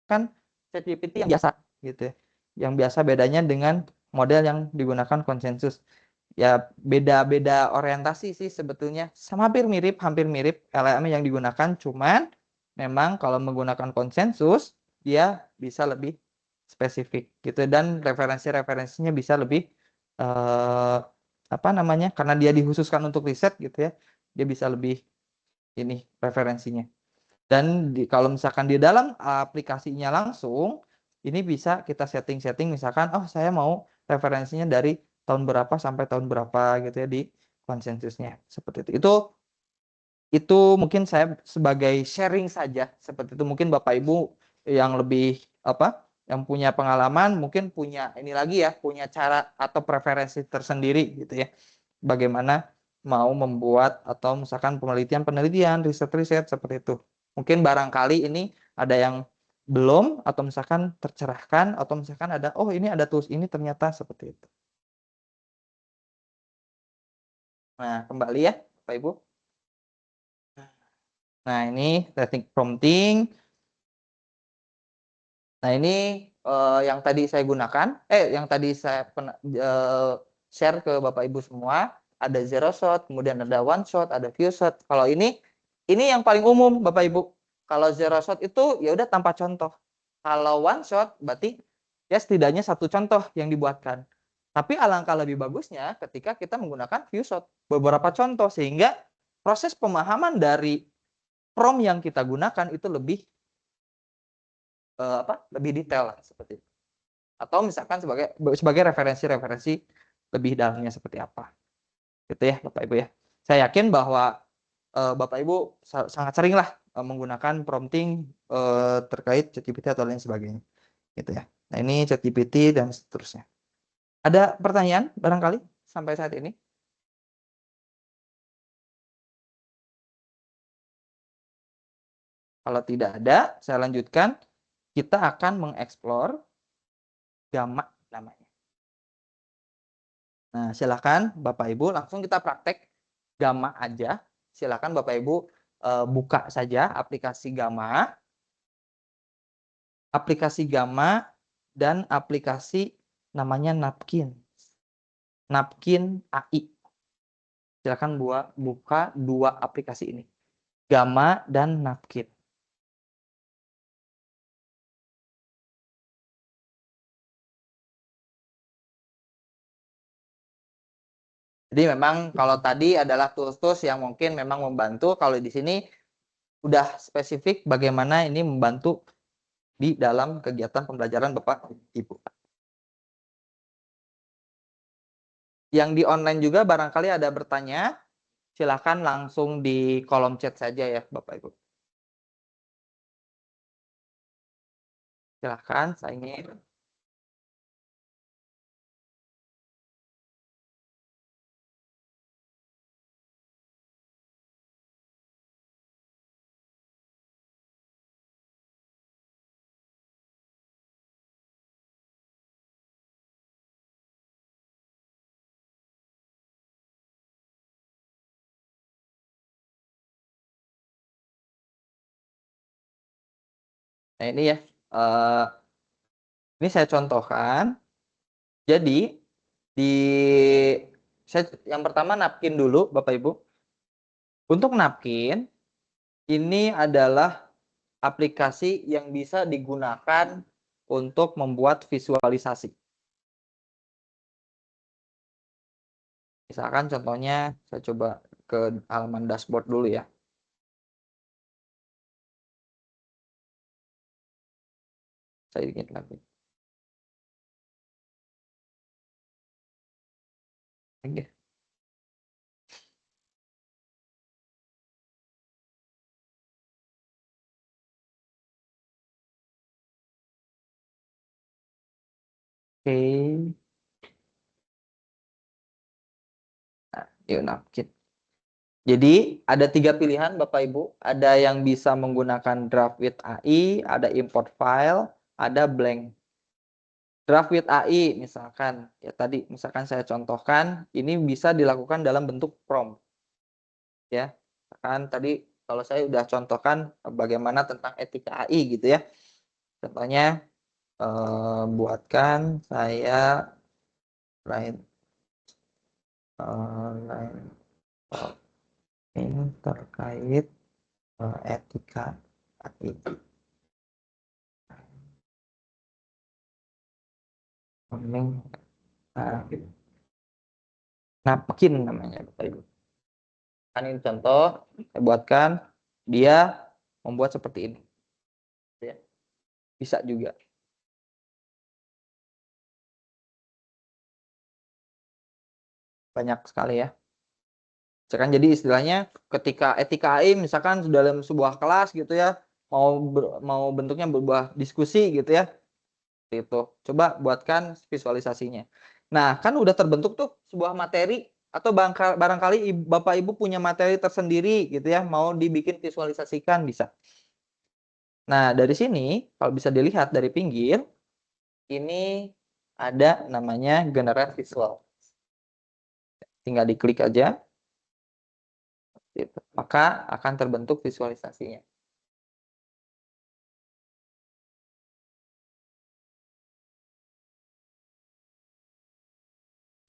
ChatGPT yang biasa gitu ya. Yang biasa bedanya dengan model yang digunakan konsensus. Ya beda-beda orientasi sih sebetulnya. Sama hampir mirip LLM yang digunakan, cuman memang kalau menggunakan konsensus dia bisa lebih spesifik gitu dan referensinya bisa lebih apa namanya? Karena dia dikhususkan untuk riset gitu ya. Dia bisa lebih ini referensinya. Dan kalau misalkan di dalam aplikasinya langsung, ini bisa kita setting misalkan, oh saya mau referensinya dari tahun berapa sampai tahun berapa gitu ya di konsensusnya. Seperti itu. Itu mungkin saya sebagai sharing saja seperti itu. Mungkin Bapak Ibu yang lebih yang punya pengalaman mungkin punya ini lagi ya, punya cara atau preferensi tersendiri gitu ya. Bagaimana mau membuat atau misalkan penelitian, riset-riset seperti itu. Mungkin barangkali ini ada yang belum atau misalkan tercerahkan atau misalkan ada ini ada tools ini ternyata seperti itu. Nah, kembali ya Bapak Ibu. Nah, ini teknik prompting. Nah, ini yang tadi saya gunakan, yang tadi saya share ke Bapak Ibu semua, ada zero shot, kemudian ada one shot, ada few shot. Kalau ini yang paling umum Bapak Ibu. Kalau zero shot itu ya udah tanpa contoh. Kalau one shot berarti ya setidaknya satu contoh yang dibuatkan. Tapi alangkah lebih bagusnya ketika kita menggunakan few shot, beberapa contoh sehingga proses pemahaman dari prompt yang kita gunakan itu lebih lebih detail lah, seperti itu. Atau misalkan sebagai referensi lebih dalamnya seperti apa. Gitu ya Bapak Ibu ya. Saya yakin bahwa Bapak Ibu sangat sering lah menggunakan prompting terkait ChatGPT atau lain sebagainya. Gitu ya. Nah, ini ChatGPT dan seterusnya. Ada pertanyaan barangkali sampai saat ini? Kalau tidak ada, saya lanjutkan. Kita akan mengeksplor gamma namanya. Nah, silakan Bapak Ibu langsung kita praktek gamma aja. Silakan Bapak Ibu buka saja aplikasi gamma dan aplikasi namanya Napkin AI. Silakan buka dua aplikasi ini, Gamma dan Napkin. Jadi memang kalau tadi adalah tools-tools yang mungkin memang membantu, kalau di sini udah spesifik bagaimana ini membantu di dalam kegiatan pembelajaran Bapak Ibu. Yang di online juga barangkali ada bertanya, silakan langsung di kolom chat saja ya Bapak Ibu. Silakan, saya ingin. Nah, ini ya. Ini saya contohkan. Jadi di yang pertama napkin dulu Bapak Ibu. Untuk napkin ini adalah aplikasi yang bisa digunakan untuk membuat visualisasi. Misalkan contohnya saya coba ke halaman dashboard dulu ya. Saya ingin lagi. Oke. Nah, yuk napkin. Jadi ada 3 pilihan Bapak Ibu. Ada yang bisa menggunakan draft with AI, ada import file, ada blank. Draft with AI misalkan, ya tadi misalkan saya contohkan, ini bisa dilakukan dalam bentuk prompt. Ya, kan tadi kalau saya sudah contohkan bagaimana tentang etika AI gitu ya. Contohnya buatkan saya line ini terkait etika AI. Nah, napkin namanya Bapak Ibu. Kan ini contoh, saya buatkan dia membuat seperti ini. Ya. Bisa juga. Banyak sekali ya. Misalkan jadi istilahnya ketika etika AI misalkan dalam sebuah kelas gitu ya, mau bentuknya berbuah diskusi gitu ya. Itu. Coba buatkan visualisasinya. Nah, kan udah terbentuk tuh sebuah materi atau barangkali Bapak Ibu punya materi tersendiri gitu ya, mau dibikin visualisasikan bisa. Nah, dari sini kalau bisa dilihat dari pinggir, ini ada namanya generate visual. Tinggal diklik aja, gitu. Maka akan terbentuk visualisasinya.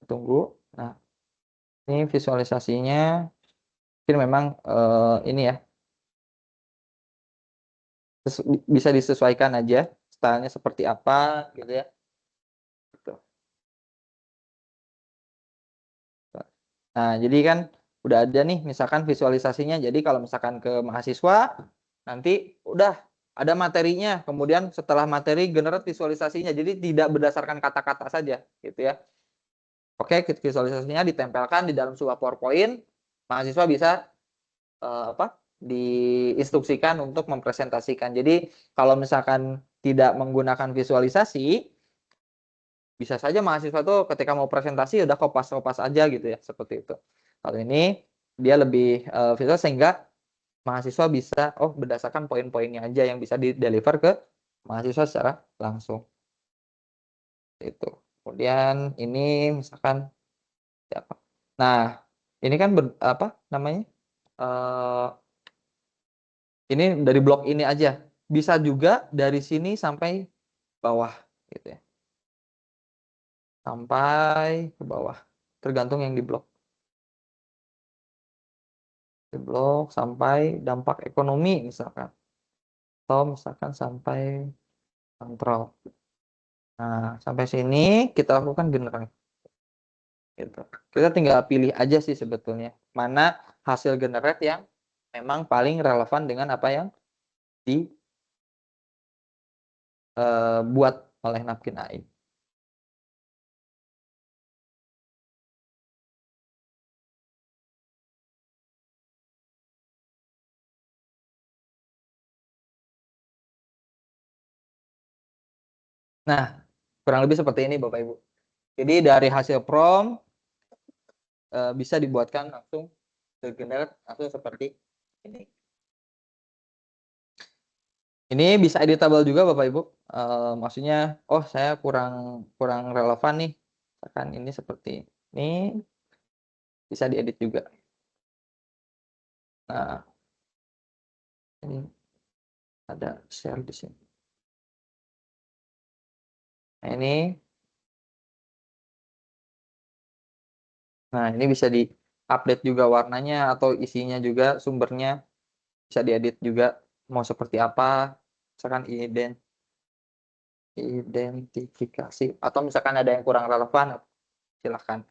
Tunggu. Nah, ini visualisasinya. Mungkin memang ini ya, bisa disesuaikan aja stylenya seperti apa gitu ya. Gitu. Nah, jadi kan udah ada nih misalkan visualisasinya. Jadi kalau misalkan ke mahasiswa nanti udah ada materinya, kemudian setelah materi generate visualisasinya. Jadi tidak berdasarkan kata-kata saja gitu ya. Oke, visualisasinya ditempelkan di dalam sebuah PowerPoint. Mahasiswa bisa diinstruksikan untuk mempresentasikan. Jadi kalau misalkan tidak menggunakan visualisasi, bisa saja mahasiswa tuh ketika mau presentasi udah kopas-kopas aja gitu ya, seperti itu. Kalau ini dia lebih visual sehingga mahasiswa bisa berdasarkan poin-poinnya aja yang bisa di deliver ke mahasiswa secara langsung. Itu. Kemudian ini misalkan siapa? Nah, ini kan apa namanya? Ini dari blok ini aja. Bisa juga dari sini sampai bawah gitu ya. Sampai ke bawah. Tergantung yang di blok. Di blok sampai dampak ekonomi misalkan. Atau misalkan sampai kontrol. Nah, sampai sini kita lakukan generate. Gitu. Kita tinggal pilih aja sih sebetulnya. Mana hasil generate yang memang paling relevan dengan apa yang dibuat oleh Napkin AI. Nah, kurang lebih seperti ini Bapak Ibu. Jadi dari hasil prompt bisa dibuatkan langsung generate langsung seperti ini. Ini bisa editable juga Bapak Ibu. Maksudnya, saya kurang relevan nih. Misalkan ini seperti ini, bisa diedit juga. Nah, ini ada share di sini. Nah, ini bisa di-update juga warnanya atau isinya juga, sumbernya bisa diedit juga. Mau seperti apa, misalkan identifikasi. Atau misalkan ada yang kurang relevan, silahkan.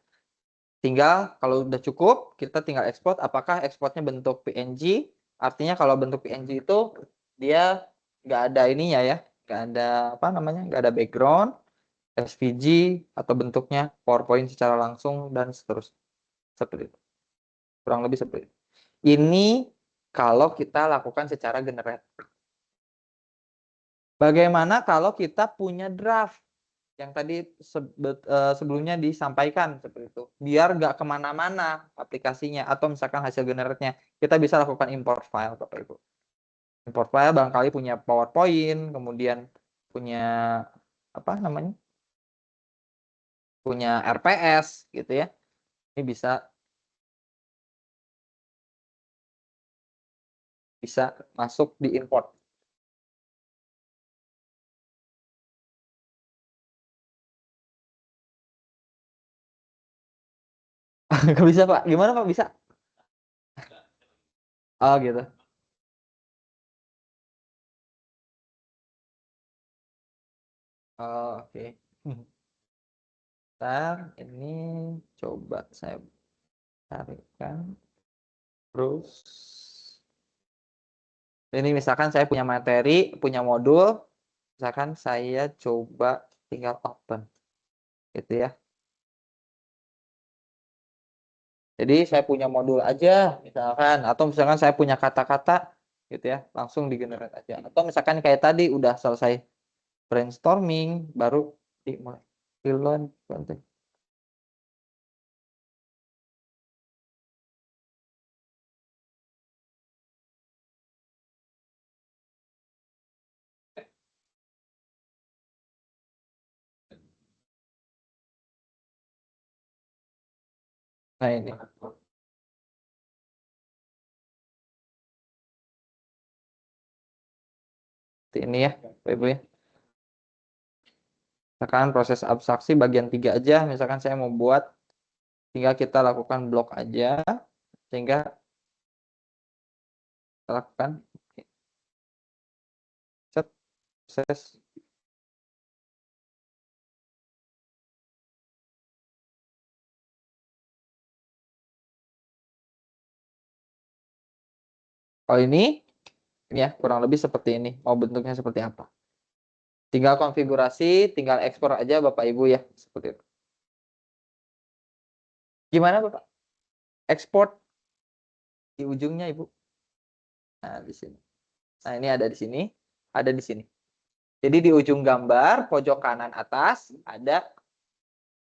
Tinggal kalau udah cukup, kita tinggal ekspor. Apakah ekspornya bentuk PNG? Artinya kalau bentuk PNG itu dia nggak ada ininya ya, nggak ada apa namanya, nggak ada background, SVG atau bentuknya PowerPoint secara langsung dan seterusnya. Seperti itu. Kurang lebih seperti itu. Ini kalau kita lakukan secara generate. Bagaimana kalau kita punya draft? Yang tadi sebelumnya disampaikan seperti itu. Biar nggak kemana-mana aplikasinya atau misalkan hasil generate-nya, kita bisa lakukan import file Bapak Ibu. Import file barangkali punya PowerPoint, kemudian punya apa namanya? Punya RPS gitu ya. Ini bisa masuk di import. Nggak bisa Pak. Gimana Pak? Bisa? Oh gitu. Oh, oke. Ntar ini coba saya carikan. Terus ini misalkan saya punya materi, punya modul, misalkan saya coba tinggal open, gitu ya. Jadi saya punya modul aja, misalkan, atau misalkan saya punya kata-kata, gitu ya, langsung di-generate aja. Atau misalkan kayak tadi udah selesai brainstorming, baru dimulai. Pilon, konten. Nah ini, ini ya, Bapak Ibu ya. Misalkan proses abstraksi bagian 3 aja, misalkan saya mau buat, tinggal kita lakukan blok aja, sehingga kita lakukan set proses. Kalau ini ya kurang lebih seperti ini. Mau bentuknya seperti apa? Tinggal konfigurasi, tinggal ekspor aja Bapak Ibu ya, seperti itu. Gimana Bapak? Ekspor di ujungnya Ibu. Nah, di sini. Nah, ini ada di sini, ada di sini. Jadi di ujung gambar pojok kanan atas ada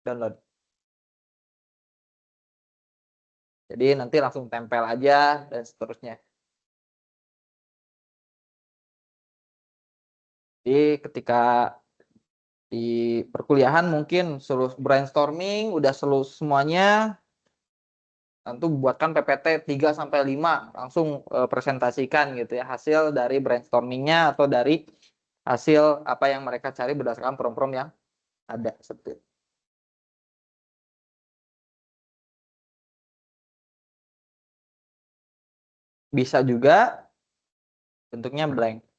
download. Jadi nanti langsung tempel aja dan seterusnya. Jadi ketika di perkuliahan mungkin seluruh brainstorming udah seluruh semuanya, tentu buatkan PPT 3 sampai 5 langsung presentasikan gitu ya hasil dari brainstormingnya atau dari hasil apa yang mereka cari berdasarkan prompt-prompt yang ada seperti itu. Bisa juga bentuknya blank.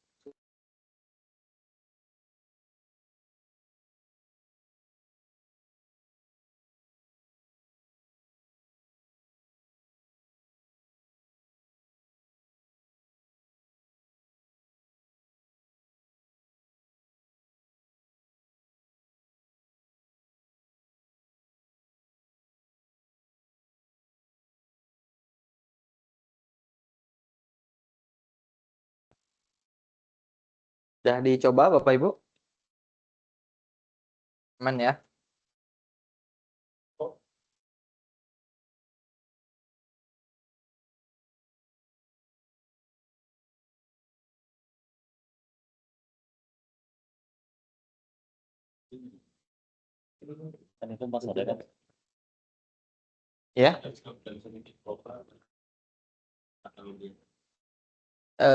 Sudah dicoba Bapak Ibu? Aman ya? Kan itu Mas ada kan? Ya,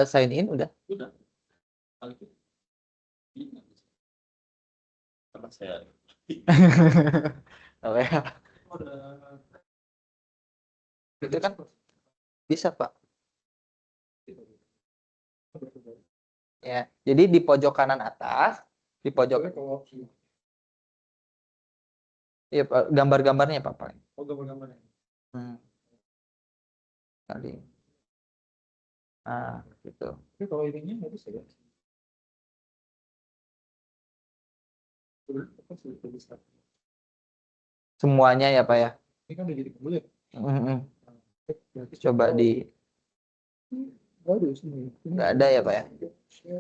sign in udah. Udah. Karena saya Oh ya, itu kan bisa Pak. Ya, jadi di pojok kanan atas, di pojok ya Pak, gambar-gambarnya Pak. oh gambar-gambarnya. Hmm, tadi. Nah, gitu. Tapi kalau ininya nggak bisa ya. Sudah bisa. Semuanya ya Pak ya. Ini kan udah jadi bulat. Mm-mm. Berarti Coba di baru sini. nggak ada ya Pak ya.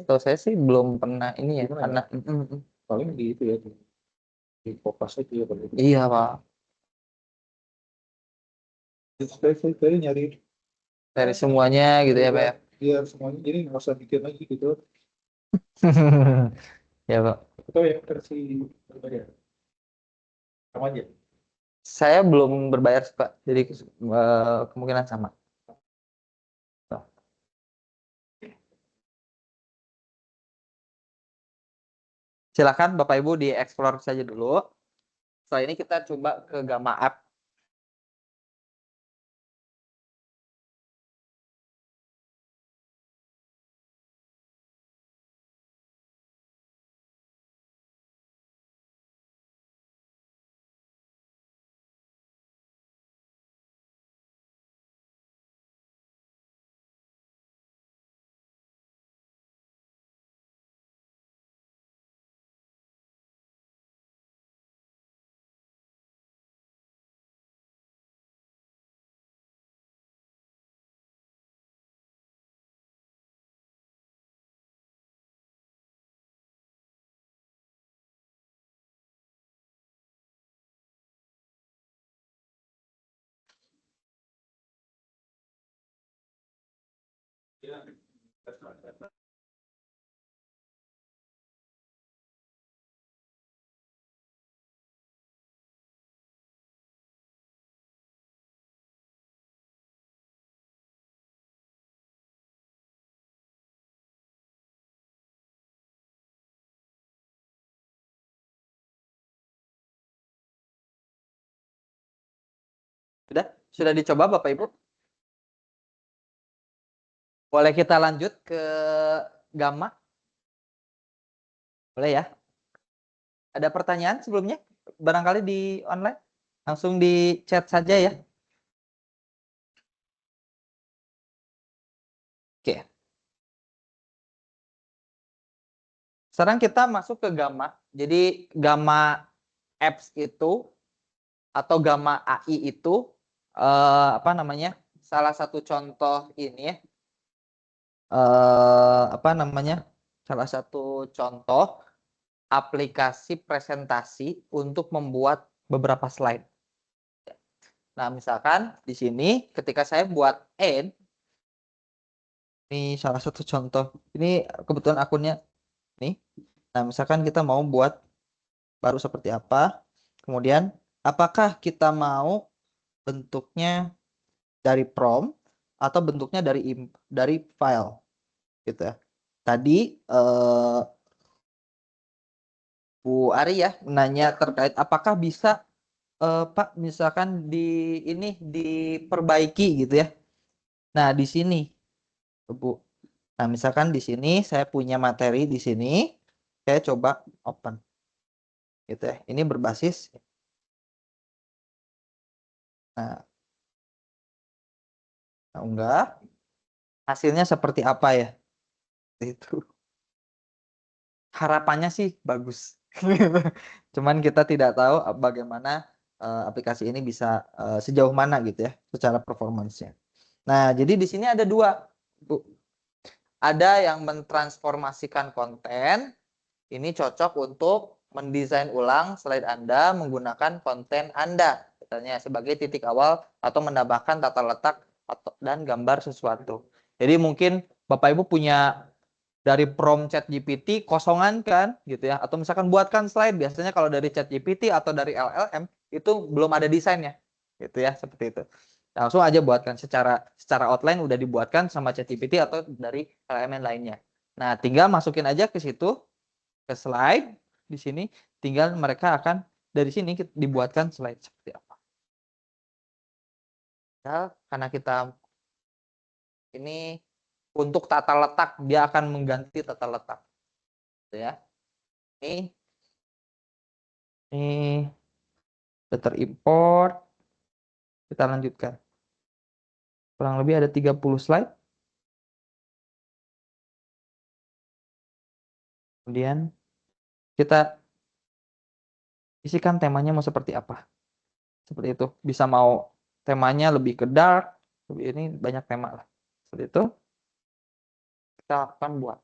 Kalau saya sih belum pernah ini ya Belum karena paling di itu ya di kopas aja ya kalau itu. iya Pak. Saya nyari Dari semuanya gitu ya Pak ya. biar semuanya jadi nggak usah bikin lagi gitu. Ya Pak. Atau yang versi berbayar sama aja. Saya belum berbayar sih, Pak. Jadi kemungkinan sama. Silakan Bapak Ibu dieksplor saja dulu. Setelah ini kita coba ke Gamma App. Sudah dicoba Bapak Ibu? Boleh kita lanjut ke gamma? Boleh ya? Ada pertanyaan sebelumnya? Barangkali di online? Langsung di chat saja ya. Oke. Sekarang kita masuk ke gamma. Jadi gamma apps itu atau gamma AI itu apa namanya? Salah satu contoh ini ya. Apa namanya? Salah satu contoh aplikasi presentasi untuk membuat beberapa slide. Nah, misalkan di sini ketika saya buat end, ini salah satu contoh. Ini kebetulan akunnya nih. Nah, misalkan kita mau buat baru seperti apa. Kemudian, apakah kita mau bentuknya dari prompt atau bentuknya dari file gitu ya. Tadi Bu Ari ya menanya terkait apakah bisa Pak misalkan ini diperbaiki gitu ya. Nah, di sini Bu. Nah, misalkan di sini saya punya materi di sini, saya coba open gitu ya. Ini berbasis. Nah, enggak. Hasilnya seperti apa ya? Itu. Harapannya sih bagus. Cuman kita tidak tahu bagaimana aplikasi ini bisa sejauh mana gitu ya secara performancenya. Nah, jadi di sini ada dua, Bu. Ada yang mentransformasikan konten. Ini cocok untuk mendesain ulang slide Anda menggunakan konten Anda, misalnya sebagai titik awal atau menambahkan tata letak dan gambar sesuatu. Jadi mungkin Bapak Ibu punya dari prompt ChatGPT kosongan kan gitu ya, atau misalkan buatkan slide. Biasanya kalau dari ChatGPT atau dari LLM itu belum ada desainnya gitu ya, seperti itu. Langsung aja buatkan secara outline udah dibuatkan sama ChatGPT atau dari LLM lainnya. Nah, tinggal masukin aja ke situ, ke slide di sini, tinggal mereka akan dari sini dibuatkan slide seperti apa. Ya, karena kita ini untuk tata letak, dia akan mengganti tata letak. Gitu ya. Ini sudah terimport. Kita lanjutkan. Kurang lebih ada 30 slide. Kemudian kita isikan temanya mau seperti apa. Seperti itu. Bisa mau temanya lebih ke dark. Ini banyak tema lah. Seperti itu. Kita akan buat.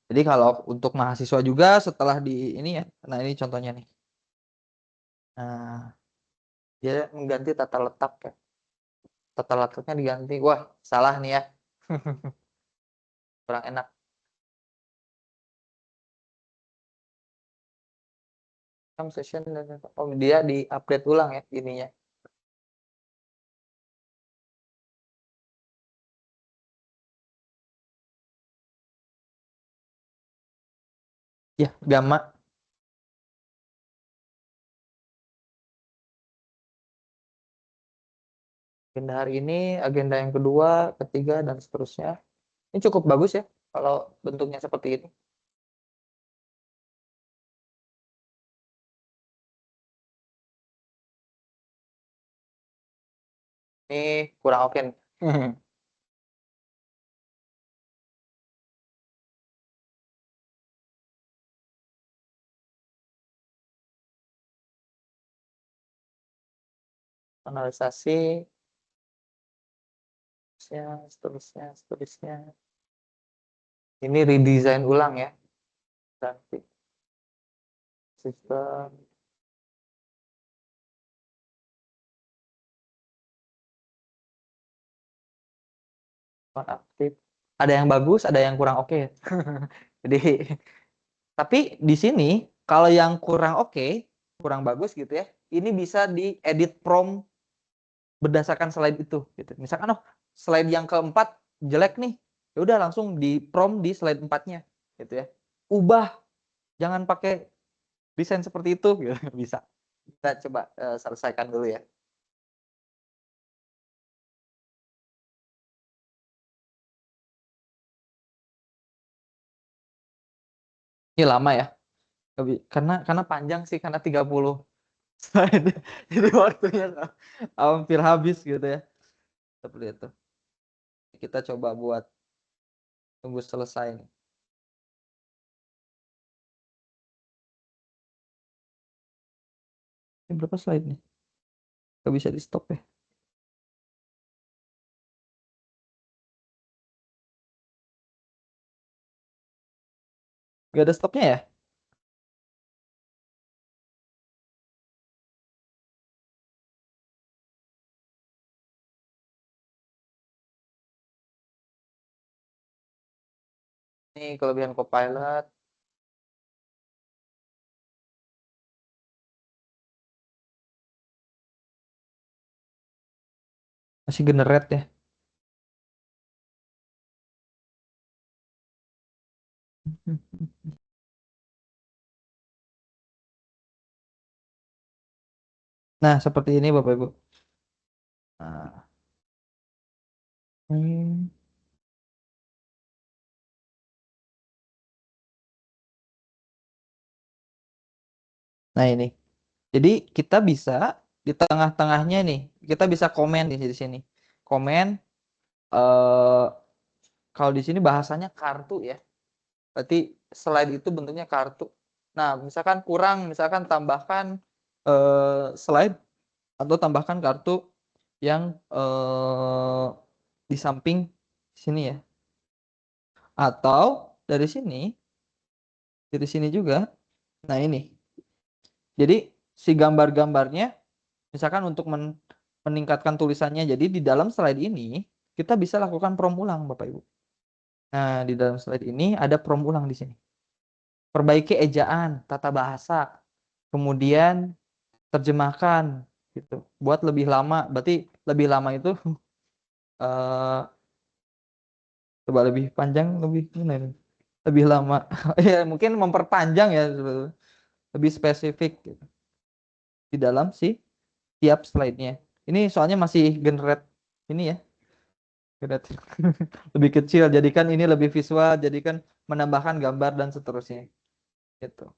Jadi kalau untuk mahasiswa juga setelah di ini ya. Nah, ini contohnya nih. Nah, dia mengganti tata letak ya. Tata letaknya diganti. Wah, salah nih ya. Kurang enak. Session oh, dia di-update ulang ya ininya. Ya, gamma. Agenda hari ini, agenda yang kedua, ketiga, dan seterusnya. Ini cukup bagus ya, kalau bentuknya seperti ini. Ini kurang oke nih. Analisasi, seterusnya. Ini redesign ulang ya. Nanti sistem aktif. Ada yang bagus, ada yang kurang oke. Jadi, tapi di sini kalau yang kurang oke, kurang bagus gitu ya, ini bisa diedit prompt berdasarkan slide itu gitu. Misalkan slide yang keempat jelek nih, ya udah langsung di prompt di slide empatnya gitu ya. Ubah, jangan pakai desain seperti itu gitu. Bisa. Kita coba selesaikan dulu ya. Ini lama ya. Karena panjang sih, karena 30 slide. Jadi waktunya hampir habis gitu ya. Seperti itu. Kita coba buat tunggu selesai nih. Ini berapa slide nih? Gak bisa di stop ya. Gak ada stopnya ya? Ini kelebihan Copilot. Masih generate ya. Nah, seperti ini Bapak Ibu. Nah, hmm. Nah ini. Jadi kita bisa di tengah-tengahnya nih, kita bisa komen di sini. Komen eh kalau di sini bahasanya kartu ya. Berarti slide itu bentuknya kartu. Nah, misalkan kurang, misalkan tambahkan slide atau tambahkan kartu yang di samping sini ya. Atau dari sini juga. Nah, ini. Jadi si gambar-gambarnya misalkan untuk meningkatkan tulisannya. Jadi di dalam slide ini kita bisa lakukan prom ulang Bapak Ibu. Nah, di dalam slide ini ada prom ulang di sini. Perbaiki ejaan, tata bahasa, kemudian terjemahkan gitu. Buat lebih lama. Berarti lebih lama itu coba lebih panjang, lebih gimana ini? Lebih lama. Ya, mungkin memperpanjang ya sebetulnya. Lebih spesifik gitu. Di dalam tiap slide-nya. Ini soalnya masih generate ini ya. Generate lebih kecil. Jadikan ini lebih visual, jadikan menambahkan gambar dan seterusnya. Gitu.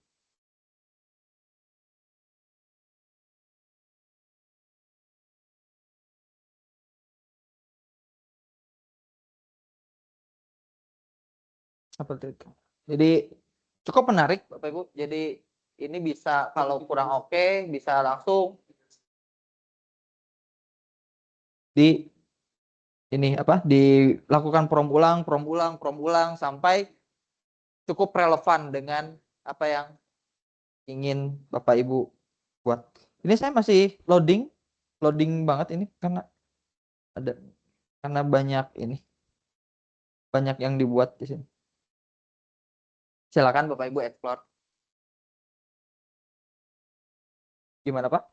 Seperti itu. Jadi cukup menarik Bapak Ibu. Jadi ini bisa kalau kurang oke bisa langsung di ini apa dilakukan prom ulang sampai cukup relevan dengan apa yang ingin Bapak Ibu buat. Ini saya masih loading banget ini ada karena banyak yang dibuat di sini. Silakan Bapak Ibu explore. Gimana Pak?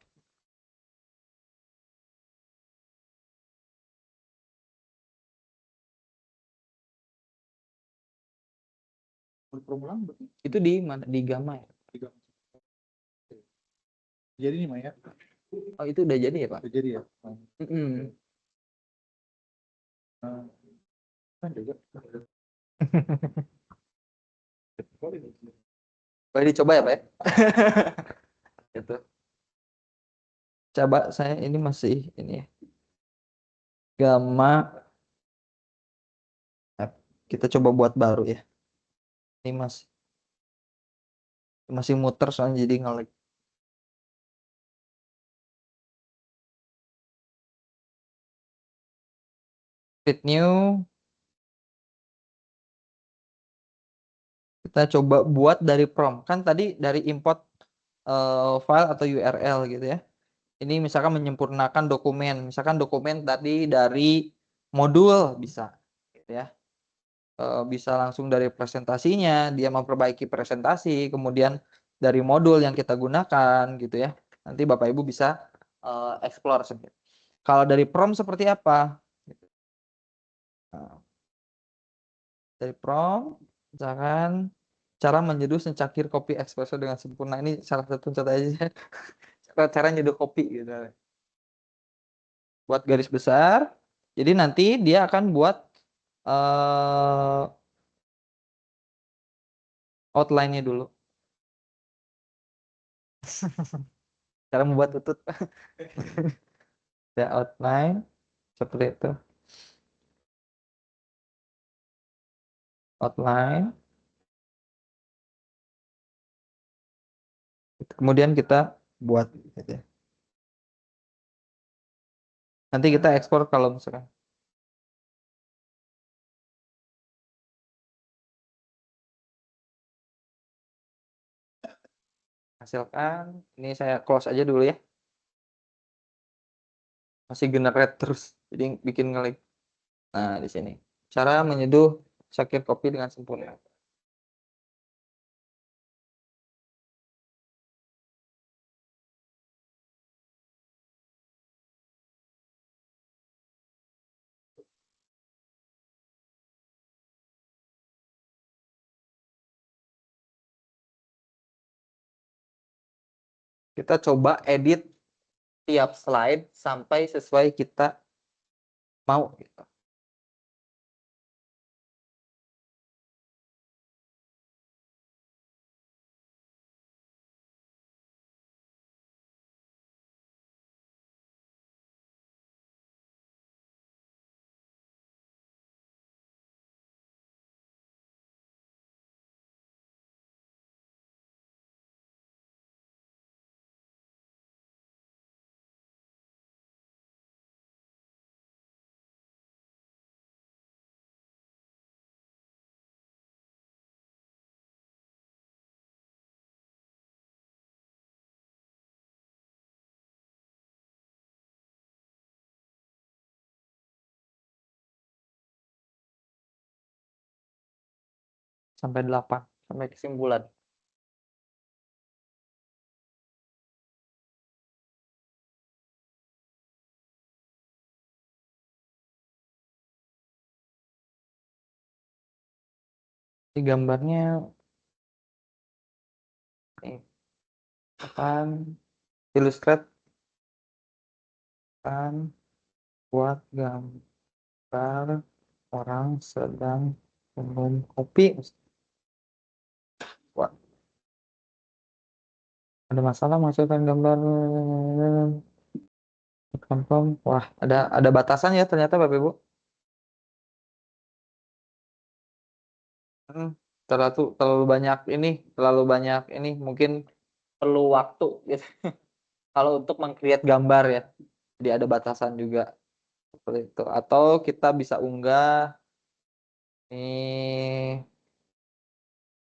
Prom ulang itu di mana? Di Gamma ya? Jadi nih Maya. Oh itu udah jadi ya Pak? Udah jadi ya. Kan juga. Boleh dicoba ya Pak ya? Gitu. Coba saya ini masih ini ya. Gamma. Nah, kita coba buat baru ya. Ini masih muter soalnya jadi ngelag. Create new. Kita coba buat dari prompt. Kan tadi dari import file atau URL gitu ya. Ini misalkan menyempurnakan dokumen. Misalkan dokumen tadi dari modul bisa gitu ya. Bisa langsung dari presentasinya, dia memperbaiki presentasi, kemudian dari modul yang kita gunakan gitu ya. Nanti Bapak Ibu bisa explore sendiri. Kalau dari prompt seperti apa? Nah, dari prompt, misalkan cara menyeduh secangkir kopi espresso dengan sempurna. Ini salah satu contoh aja. Cara nyeduh kopi gitu. Buat garis besar. Jadi nanti dia akan buat outline-nya dulu. Cara membuat tutut. Ya, outline seperti itu. Outline. Kemudian kita buat gitu ya. Nanti kita ekspor kalau misalkan. Hasilkan. Ini saya close aja dulu ya. Masih generate terus. Jadi bikin ngelik. Nah, di sini. Cara menyeduh sakit kopi dengan sempurna. Kita coba edit tiap slide sampai sesuai kita mau gitu. Sampai 8. Sampai kesimpulan. Di gambarnya ini akan illustrate akan buat gambar orang sedang minum kopi. Wah, ada masalah masukkan gambar confirm. Wah, ada batasan ya ternyata Bapak Ibu. Hmm, terlalu banyak ini mungkin perlu waktu gitu. Kalau untuk meng-create gambar ya. Jadi ada batasan juga seperti itu. Atau kita bisa ini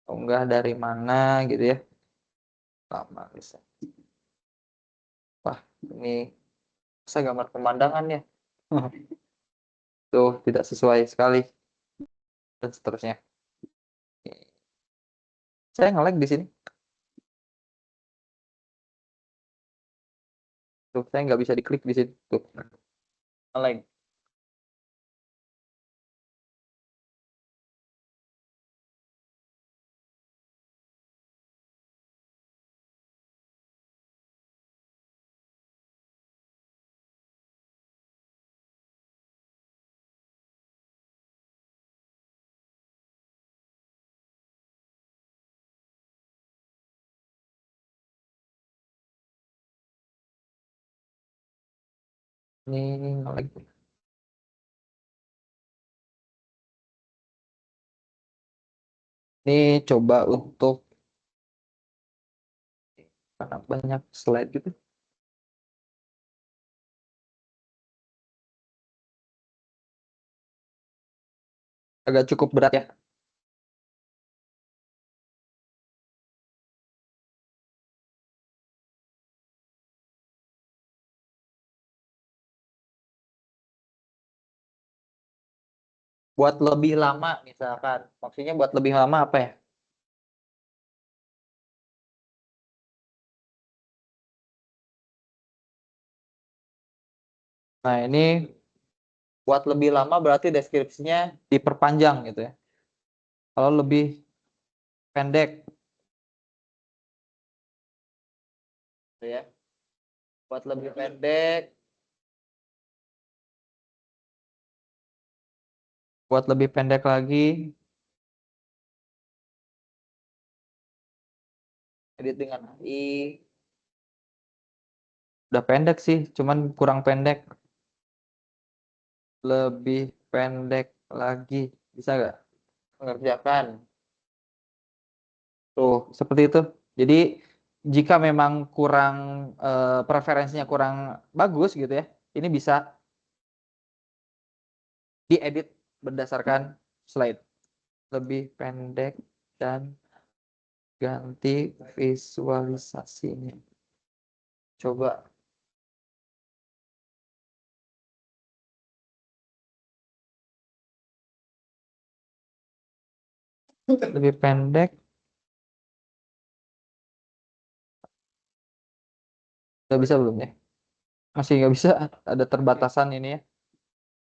unggah dari mana gitu ya. Lama bisa. Wah, ini saya gambar pemandangan ya. Tuh tidak sesuai sekali dan seterusnya. Saya nge-lag di sini. Tuh, saya nggak bisa diklik di sini. Tuh, nge-lag. Ini nge-lag. Ini coba untuk karena banyak slide gitu. Agak cukup berat ya. buat lebih lama misalkan. Maksudnya buat lebih lama apa ya? Nah, ini buat lebih lama berarti deskripsinya diperpanjang gitu ya. Kalau lebih pendek gitu ya. Buat lebih pendek, buat lebih pendek lagi, edit dengan AI. Udah pendek sih, cuman kurang pendek. Lebih pendek lagi. Bisa nggak mengerjakan? Tuh, seperti itu. Jadi, jika memang kurang preferensinya kurang bagus gitu ya, ini bisa diedit berdasarkan slide. Lebih pendek dan ganti visualisasinya. Coba. Lebih pendek. Udah bisa belum ya? Masih nggak bisa. Ada terbatasan ini ya.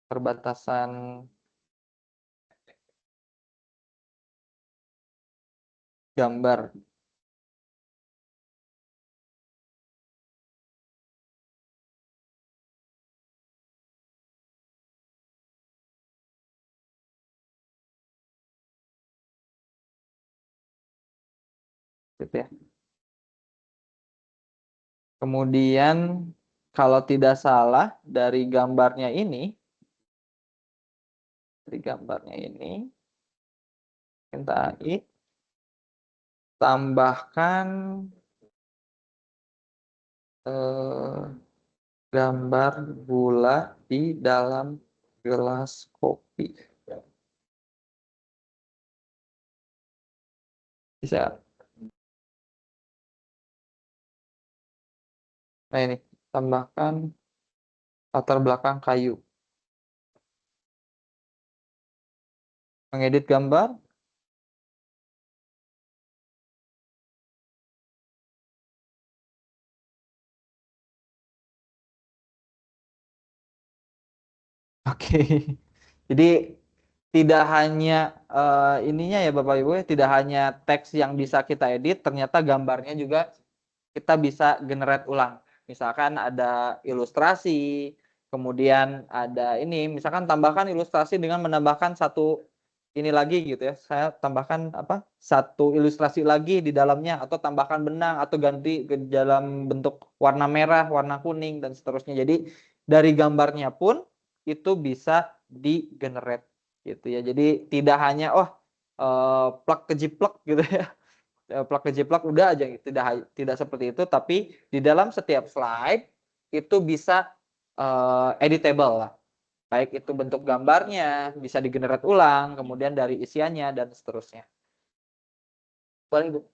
Perbatasan gambar gitu ya. Kemudian kalau tidak salah dari gambarnya ini kita tambahkan gambar gula di dalam gelas kopi. Bisa. Nah ini tambahkan latar belakang kayu. Mengedit gambar. Oke. Jadi tidak hanya ininya ya Bapak Ibu, tidak hanya teks yang bisa kita edit, ternyata gambarnya juga kita bisa generate ulang. Misalkan ada ilustrasi, kemudian ada ini, misalkan tambahkan ilustrasi dengan menambahkan satu ini lagi gitu ya. Saya tambahkan apa? Satu ilustrasi lagi di dalamnya atau tambahkan benang atau ganti ke dalam bentuk warna merah, warna kuning dan seterusnya. Jadi dari gambarnya pun itu bisa di generate gitu ya. Jadi tidak hanya plug kejiplek gitu ya. Plug kejiplak udah aja tidak seperti itu, tapi di dalam setiap slide itu bisa editable lah, baik itu bentuk gambarnya bisa digenerate ulang, kemudian dari isiannya dan seterusnya. Boleh Bu.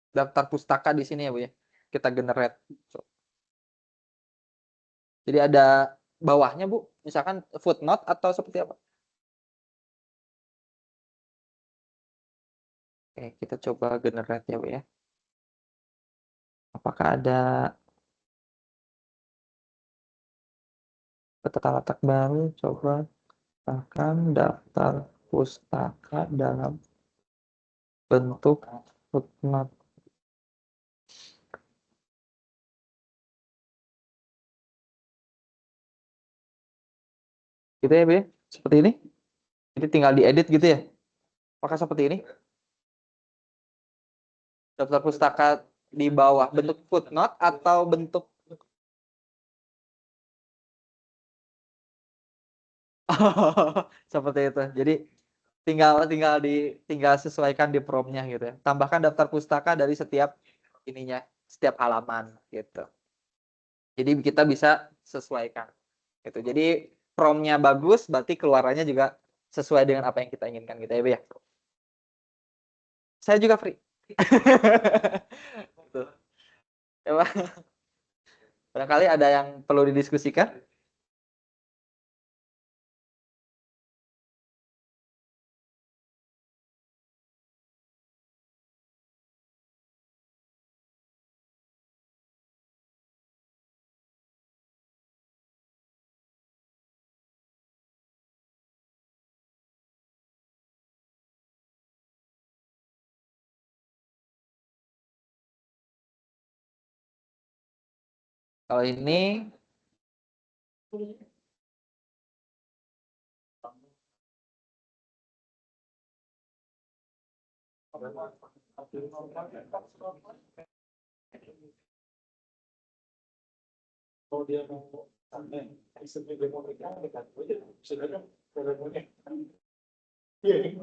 Daftar pustaka di sini ya Bu ya, kita generate. Jadi ada bawahnya Bu, misalkan footnote atau seperti apa? Oke, kita coba generate ya Bu ya. Apakah ada letak-letak baru? Coba bahkan daftar pustaka dalam bentuk footnote. Gitu ya Bu ya? Seperti ini. Jadi tinggal diedit gitu ya. Apakah seperti ini? Daftar pustaka di bawah bentuk footnote atau bentuk seperti itu. Jadi tinggal sesuaikan di prompt-nya gitu ya. Tambahkan daftar pustaka dari setiap ininya, setiap halaman gitu. Jadi kita bisa sesuaikan gitu. Jadi prompt-nya bagus, berarti keluarannya juga sesuai dengan apa yang kita inginkan gitu ya, Bu ya. Saya juga free. Tuh. Ya, Pak. Barangkali ada yang perlu didiskusikan? Kalau ini Kalau dia mau sampai sistem demo mereka dekat aja, sebenarnya demonya. Iya.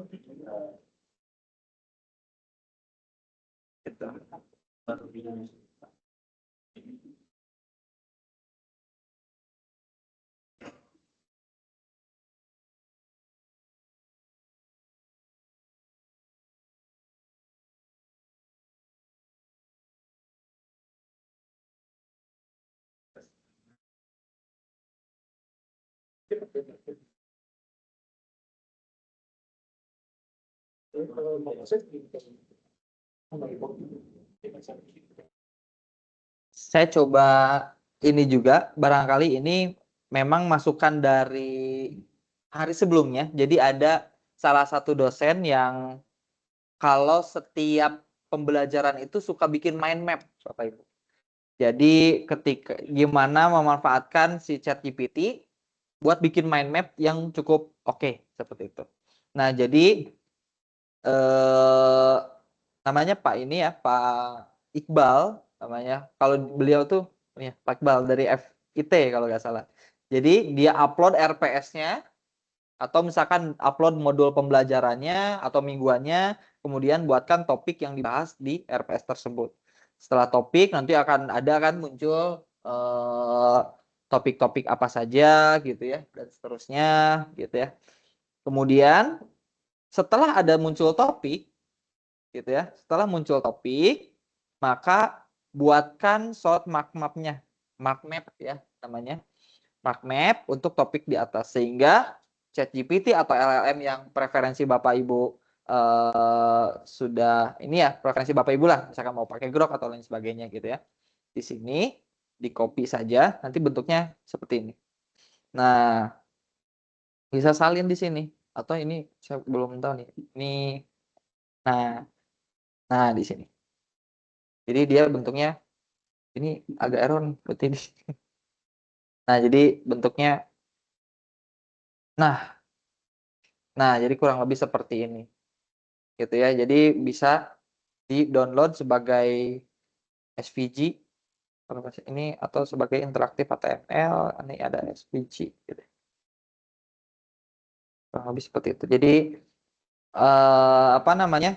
saya coba ini juga, barangkali ini memang masukan dari hari sebelumnya. Jadi ada salah satu dosen yang kalau setiap pembelajaran itu suka bikin mind map, Bapak Ibu. Jadi ketika gimana memanfaatkan si ChatGPT buat bikin mind map yang cukup oke, seperti itu. Nah, jadi namanya Pak ini ya, Pak Iqbal namanya. Kalau beliau tuh ya, Pak Iqbal dari FIT kalau nggak salah. Jadi dia upload RPS-nya atau misalkan upload modul pembelajarannya atau mingguannya, kemudian buatkan topik yang dibahas di RPS tersebut. Setelah topik nanti akan ada kan muncul topik-topik apa saja gitu ya dan seterusnya gitu ya. Kemudian setelah ada muncul topik gitu ya, setelah muncul topik maka buatkan short mark map-nya, mark map ya namanya, mark map untuk topik di atas sehingga ChatGPT atau LLM yang preferensi Bapak Ibu sudah ini ya, preferensi Bapak Ibu lah, misalkan mau pakai Grok atau lain sebagainya gitu ya. Di sini di copy saja, nanti bentuknya seperti ini. Nah, bisa salin di sini atau ini saya belum tahu nih. Ini nah di sini. Jadi dia bentuknya ini agak error nih berarti ini. Nah, jadi bentuknya nah jadi kurang lebih seperti ini. Gitu ya. Jadi bisa di-download sebagai SVG kalau ini atau sebagai interaktif HTML, ini ada SVG gitu. Kurang lebih seperti itu. Jadi apa namanya?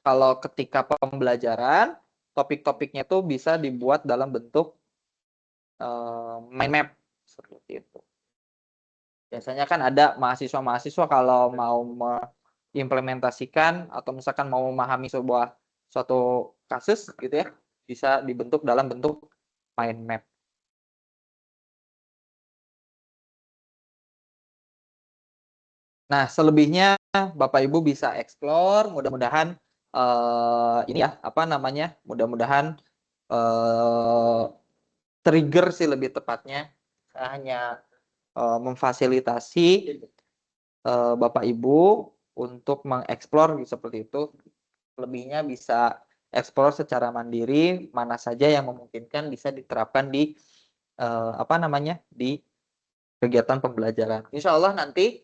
Kalau ketika pembelajaran, topik-topiknya itu bisa dibuat dalam bentuk mind map seperti itu. Biasanya kan ada mahasiswa-mahasiswa kalau mau mengimplementasikan atau misalkan mau memahami suatu kasus gitu ya, bisa dibentuk dalam bentuk mind map. Nah, selebihnya Bapak Ibu bisa explore, mudah-mudahan ini ya, apa namanya? Mudah-mudahan trigger sih lebih tepatnya. Saya hanya memfasilitasi Bapak Ibu untuk mengeksplor seperti itu. Lebihnya bisa eksplor secara mandiri, mana saja yang memungkinkan bisa diterapkan di apa namanya? Di kegiatan pembelajaran. Insya Allah nanti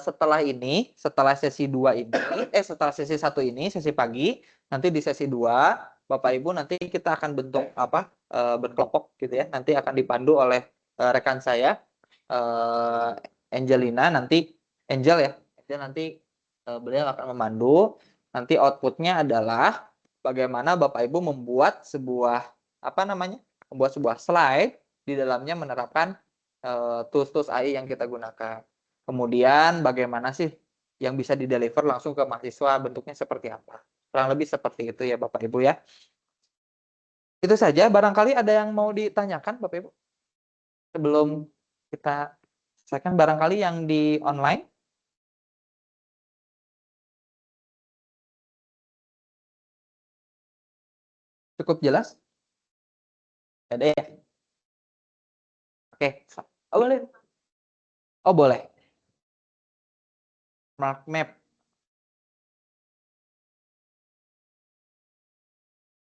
setelah ini, setelah sesi 2 ini, setelah sesi 1 ini, sesi pagi, nanti di sesi 2, Bapak Ibu nanti kita akan bentuk apa? Berkelompok gitu ya. Nanti akan dipandu oleh rekan saya Angelina nanti Angel ya. Angel nanti beliau akan memandu. Nanti outputnya adalah bagaimana Bapak Ibu membuat sebuah apa namanya? Membuat sebuah slide di dalamnya menerapkan tools-tools AI yang kita gunakan. Kemudian bagaimana sih yang bisa di-deliver langsung ke mahasiswa, bentuknya seperti apa. Kurang lebih seperti itu ya Bapak Ibu ya. Itu saja, barangkali ada yang mau ditanyakan Bapak Ibu sebelum kita selesaikan, barangkali yang di online. Cukup jelas? Ada ya? Oke. Oh, boleh. Oh, boleh. Mark map.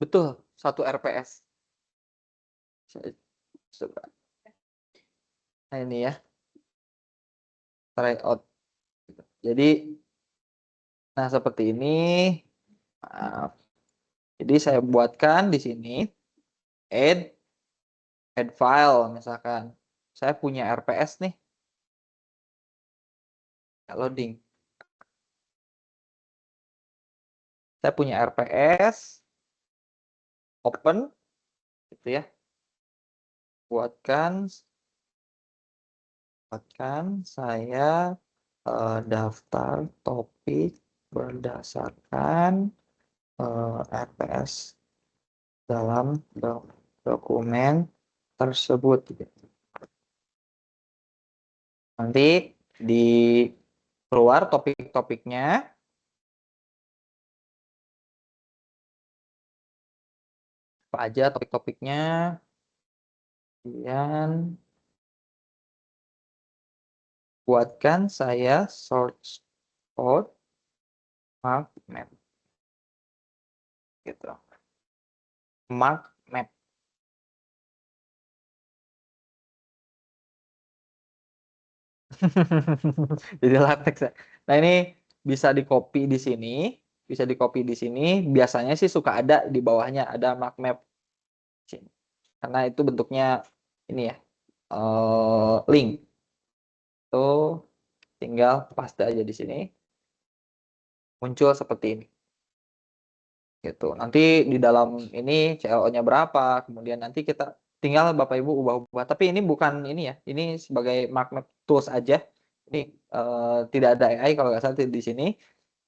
Betul, 1 RPS. Saya coba. Nah, ini ya. Try out. Jadi, nah seperti ini. Maaf. Jadi saya buatkan di sini add file misalkan. Saya punya RPS nih. Loading. Saya punya RPS. Open gitu ya. Buatkan saya daftar topik berdasarkan RPS dalam dokumen tersebut. Nanti di keluar topik-topiknya. Apa aja topik-topiknya. Kemudian buatkan saya search code mark map. Gitu. Mark map. Jadi latex ya. Nah, ini bisa di-copy di sini, Biasanya sih suka ada di bawahnya ada mark map. Karena itu bentuknya ini ya. Link. Tuh tinggal paste aja di sini. Muncul seperti ini. Gitu. Nanti di dalam ini CLO-nya berapa, kemudian nanti kita tinggal Bapak Ibu ubah-ubah. Tapi ini bukan ini ya, ini sebagai mark map tools aja. Ini tidak ada AI kalau nggak salah di sini.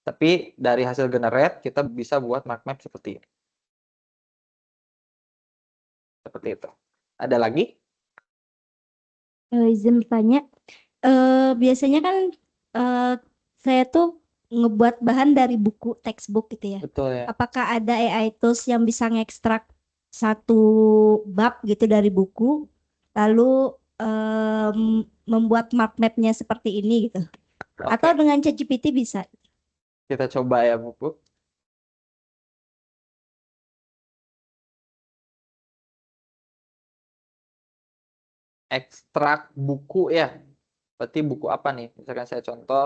Tapi dari hasil generate kita bisa buat mark map seperti ini. Seperti itu. Ada lagi? Izin bertanya, biasanya kan eh, saya tuh ngebuat bahan dari buku textbook gitu ya. Betul ya. Apakah ada AI tools yang bisa ngekstrak satu bab gitu dari buku, lalu em, membuat mark mapnya seperti ini gitu? Atau Oke, dengan ChatGPT bisa? kita coba ya buku. Ekstrak buku ya. Berarti buku apa nih? Misalkan saya contoh,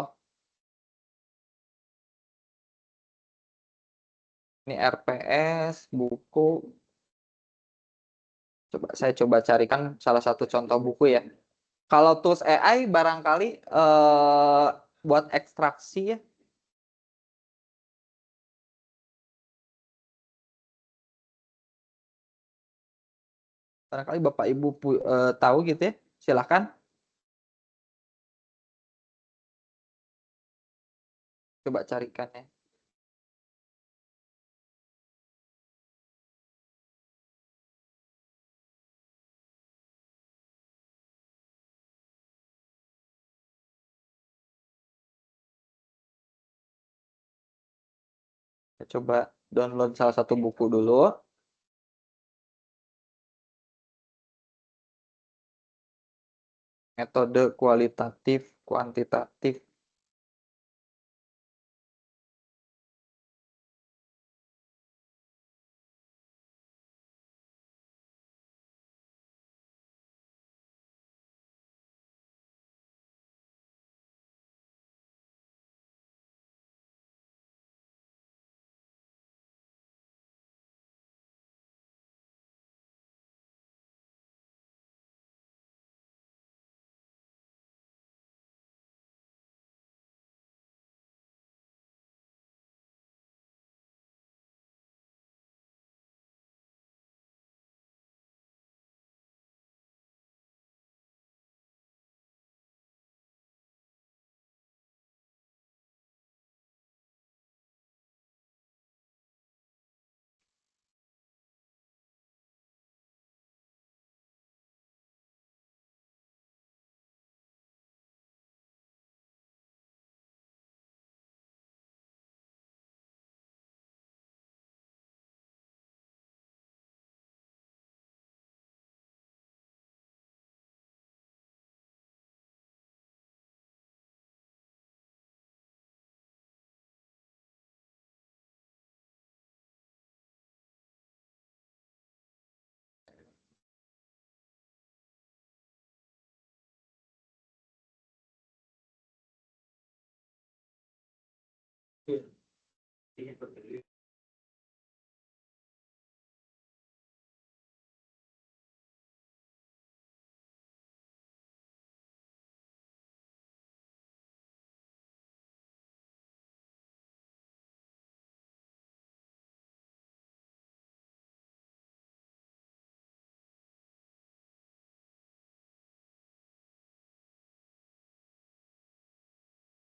ini RPS, buku. Saya coba carikan salah satu contoh buku ya. Kalau tools AI barangkali buat ekstraksi ya. Barangkali Bapak Ibu tahu gitu ya. Silahkan. Coba carikan ya. Saya coba download salah satu buku dulu. Metode kualitatif, kuantitatif.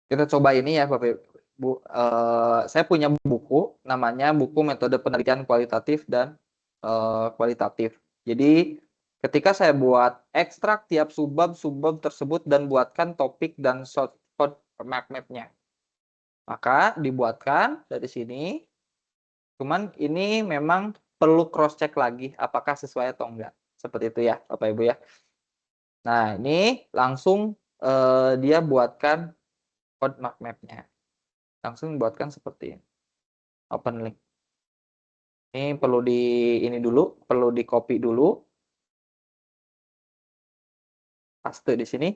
Kita coba ini ya Bapak Ibu. Saya punya buku, namanya buku metode penelitian kualitatif dan kualitatif. Jadi ketika saya buat ekstrak tiap subbab tersebut dan buatkan topik dan short code mark map-nya. Maka dibuatkan dari sini. Cuman ini memang perlu cross check lagi apakah sesuai atau enggak. Seperti itu ya Bapak Ibu ya. Nah, ini langsung dia buatkan code mark map-nya. Langsung buatkan seperti ini. Open link. Ini perlu perlu di copy dulu. Paste di sini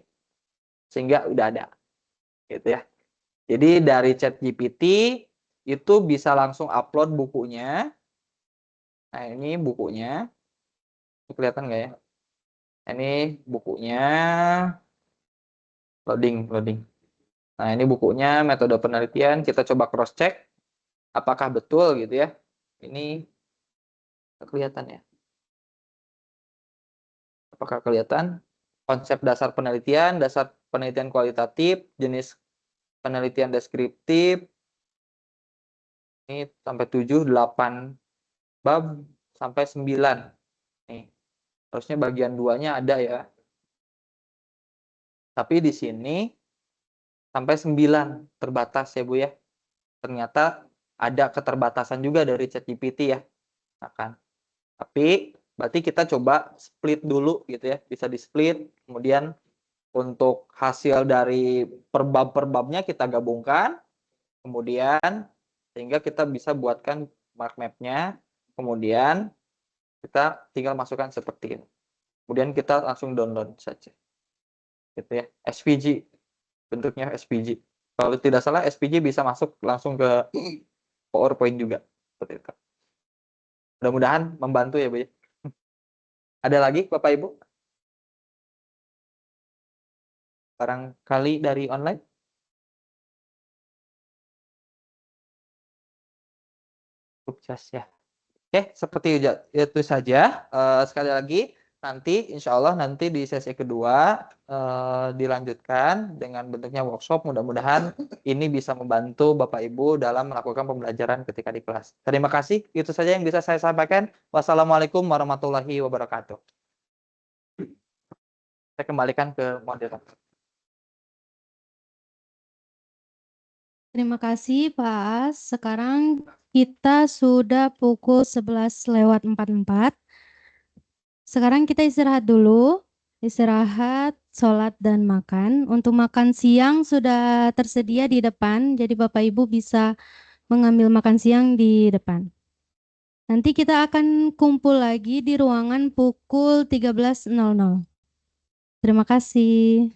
sehingga udah ada. Gitu ya. Jadi dari ChatGPT itu bisa langsung upload bukunya. Nah, ini bukunya. Kelihatan nggak ya? Ini bukunya. Loading. Nah, ini bukunya metode penelitian. Kita coba cross check apakah betul gitu ya. Ini kelihatan ya. Apakah kelihatan? Konsep dasar penelitian kualitatif, jenis penelitian deskriptif. Ini sampai 7, 8 bab sampai 9. Nih. Harusnya bagian 2-nya ada ya. Tapi di sini sampai 9 terbatas ya Bu ya. Ternyata ada keterbatasan juga dari ChatGPT ya. Akan. Tapi berarti kita coba split dulu gitu ya. Bisa di split. Kemudian untuk hasil dari per babnya kita gabungkan. Kemudian sehingga kita bisa buatkan mark map-nya. Kemudian kita tinggal masukkan seperti ini. Kemudian kita langsung download saja. Gitu ya. SVG. Bentuknya SVG. Kalau tidak salah SVG bisa masuk langsung ke PowerPoint juga. Seperti itu. Mudah-mudahan membantu ya Bu. Ada lagi Bapak Ibu? Barangkali dari online? Sukses ya. Oke, seperti itu saja. Sekali lagi, nanti insya Allah nanti di sesi kedua dilanjutkan dengan bentuknya workshop. Mudah-mudahan ini bisa membantu Bapak Ibu dalam melakukan pembelajaran ketika di kelas. Terima kasih. Itu saja yang bisa saya sampaikan. Wassalamualaikum warahmatullahi wabarakatuh. Saya kembalikan ke moderator. Terima kasih Pak As. Sekarang kita sudah pukul 11:44. Sekarang kita istirahat dulu. Istirahat, sholat, dan makan. Untuk makan siang sudah tersedia di depan, jadi Bapak Ibu bisa mengambil makan siang di depan. Nanti kita akan kumpul lagi di ruangan pukul 13.00. Terima kasih.